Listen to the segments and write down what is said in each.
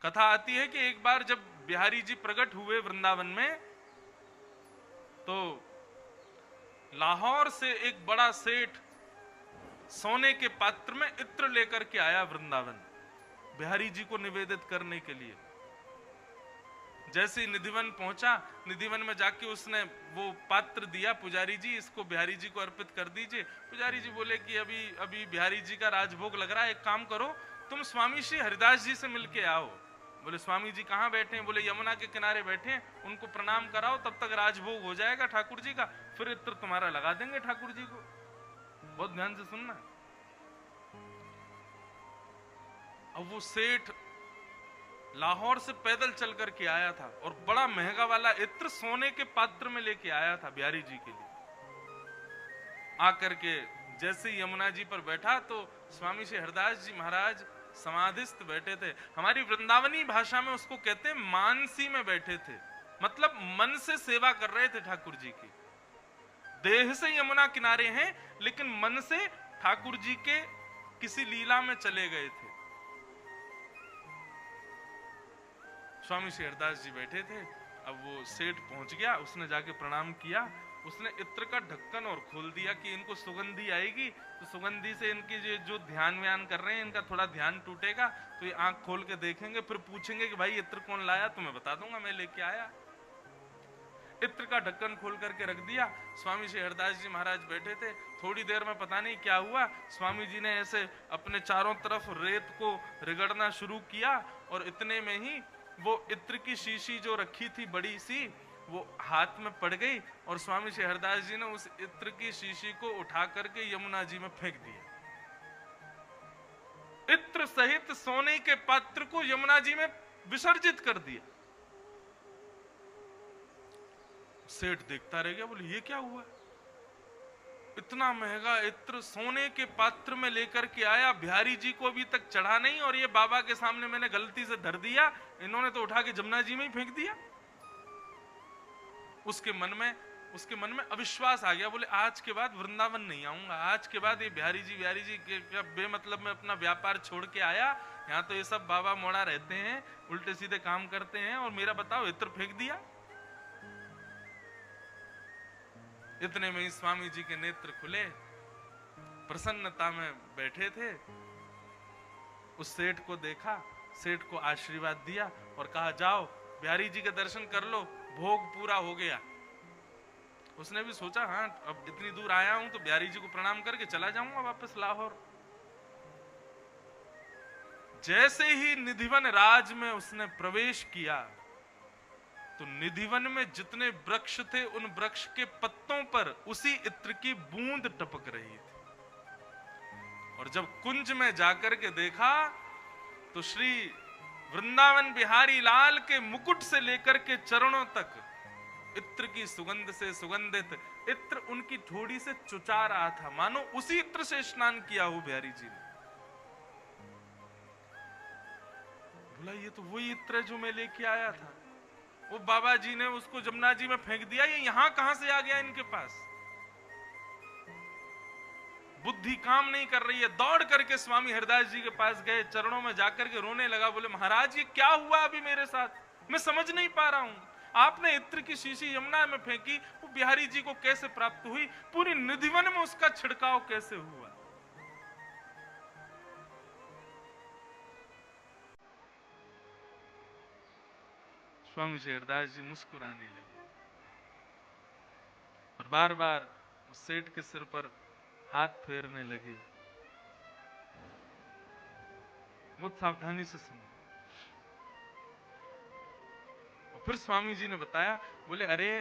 कथा आती है कि एक बार जब बिहारी जी प्रकट हुए वृंदावन में, तो लाहौर से एक बड़ा सेठ सोने के पात्र में इत्र लेकर के आया वृंदावन बिहारी जी को निवेदित करने के लिए। जैसे ही निधिवन पहुंचा, निधिवन में जाके उसने वो पात्र दिया, पुजारी जी इसको बिहारी जी को अर्पित कर दीजिए। पुजारी जी बोले कि अभी अभी बिहारी जी का राजभोग लग रहा है, एक काम करो तुम स्वामी श्री हरिदास जी से मिलके आओ। बोले स्वामी जी कहाँ बैठे हैं? बोले यमुना के किनारे बैठे हैं, उनको प्रणाम कराओ, तब तक राजभोग हो जाएगा ठाकुर जी का, फिर इत्र तुम्हारा लगा देंगे ठाकुर जी को। बहुत ध्यान से सुनना। अब वो सेठ लाहौर से पैदल चल करके आया था और बड़ा महंगा वाला इत्र सोने के पात्र में लेके आया था बिहारी जी के लिए। आकर के जैसे ही यमुना जी पर बैठा तो स्वामी श्री हरदास जी महाराज समाधिस्थ बैठे थे। हमारी वृंदावनी भाषा में उसको कहते हैं मानसी में बैठे थे, मतलब मन से सेवा कर रहे थे ठाकुर जी की। देह से यमुना किनारे हैं लेकिन मन से ठाकुर जी के किसी लीला में चले गए थे। स्वामी श्री हरदास जी बैठे थे। अब वो सेठ पहुंच गया, उसने जाके प्रणाम किया, उसने इत्र का ढक्कन और खोल दिया कि इनको सुगंधी आएगी तो सुगंधी से इनकी जो ध्यान व्यान कर रहे हैं इनका थोड़ा ध्यान टूटेगा, तो ये आंख खोल के देखेंगे, फिर पूछेंगे कि भाई इत्र कौन लाया, तो मैं बता दूंगा मैं लेके आया। इत्र का ढक्कन खोल करके रख दिया। स्वामी श्री हरदास जी महाराज बैठे थे। थोड़ी देर में पता नहीं क्या हुआ, स्वामी जी ने ऐसे अपने चारों तरफ रेत को रगड़ना शुरू किया और इतने में ही वो इत्र की शीशी जो रखी थी बड़ी सी, वो हाथ में पड़ गई और स्वामी श्री हरदास जी ने उस इत्र की शीशी को उठा करके यमुना जी में फेंक दिया। इत्र सहित सोने के पात्र को यमुना जी में विसर्जित कर दिया। सेठ देखता रह गया, बोले ये क्या हुआ? इतना महंगा इत्र सोने के पात्र में लेकर के आया, बिहारी जी को अभी तक चढ़ा नहीं और ये बाबा के सामने मैंने गलती से धर दिया, इन्होंने तो उठा के जमुना जी में ही फेंक दिया। उसके मन में अविश्वास आ गया। बोले आज के बाद वृंदावन नहीं आऊंगा, आज के बाद ये बिहारी जी के बेमतलब में अपना व्यापार छोड़ के आया, यहाँ तो ये सब बाबा मोड़ा रहते हैं, उल्टे सीधे काम करते हैं, और मेरा बताओ इत्र फेंक दिया। इतने में ही स्वामी जी के नेत्र खुले, प्रसन्नता में बैठे थे। उस सेठ को देखा, सेठ को आशीर्वाद दिया और कहा जाओ बिहारी जी के दर्शन कर लो, भोग पूरा हो गया। उसने भी सोचा हाँ अब इतनी दूर आया हूं तो बिहारी जी को प्रणाम करके चला जाऊंगा वापस लाहौर। जैसे ही निधिवन राज में उसने प्रवेश किया तो निधिवन में जितने वृक्ष थे उन वृक्ष के पत्तों पर उसी इत्र की बूंद टपक रही थी। और जब कुंज में जाकर के देखा तो श्री वृंदावन बिहारी लाल के मुकुट से लेकर के चरणों तक इत्र की सुगंध से सुगंधित इत्र उनकी थोड़ी से चुचा रहा था, मानो उसी इत्र से स्नान किया हो बिहारी जी ने। बोला ये तो वही इत्र है जो मैं लेके आया था। वो बाबा जी ने उसको जमुना जी में फेंक दिया, ये यहां कहां से आ गया इनके पास? बुद्धि काम नहीं कर रही है। दौड़ करके स्वामी हरदास जी के पास गए, चरणों में जाकर के रोने लगा। बोले महाराज ये क्या हुआ अभी मेरे साथ, मैं समझ नहीं पा रहा हूं। आपने इत्र की शीशी यमुना में फेंकी, वो बिहारी जी को कैसे प्राप्त हुई, पूरी निधिवन में उसका छिड़काव कैसे हुआ? स्वामी श्री हरदास जी मुस्कुराने लगे और बार बार उस सेठ के सिर पर हाथ फेरने लगे। बहुत सावधानी से सुनो। और फिर स्वामी जी ने बताया, बोले अरे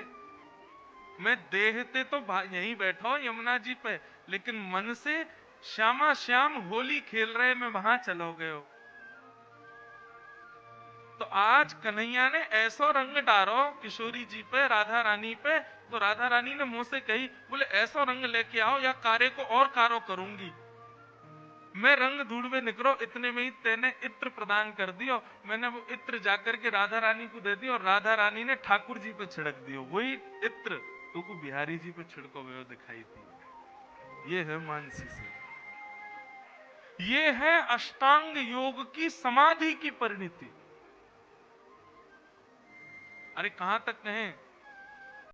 मैं देहते तो यहीं बैठा हूं यमुना जी पे, लेकिन मन से श्यामा श्याम होली खेल रहे मैं वहां चलो गए हो। तो आज कन्हैया ने ऐसा रंग डालो किशोरी जी पे, राधा रानी पे, तो राधा रानी ने मुंह से कही, बोले ऐसा रंग लेके आओ या कार्य को और कारो करूंगी। मैं रंग ढूंढवे निकलो, इतने में ही तेने इत्र प्रदान कर दियो। मैंने वो इत्र जाकर के राधा रानी को दे दी और राधा रानी ने ठाकुर जी पे छिड़क दियो। वही इत्र तुमको बिहारी जी पे छिड़को हुए दिखाई दी। ये है मानसी से, ये है अष्टांग योग की समाधि की परिणति। अरे कहाँ तक कहें,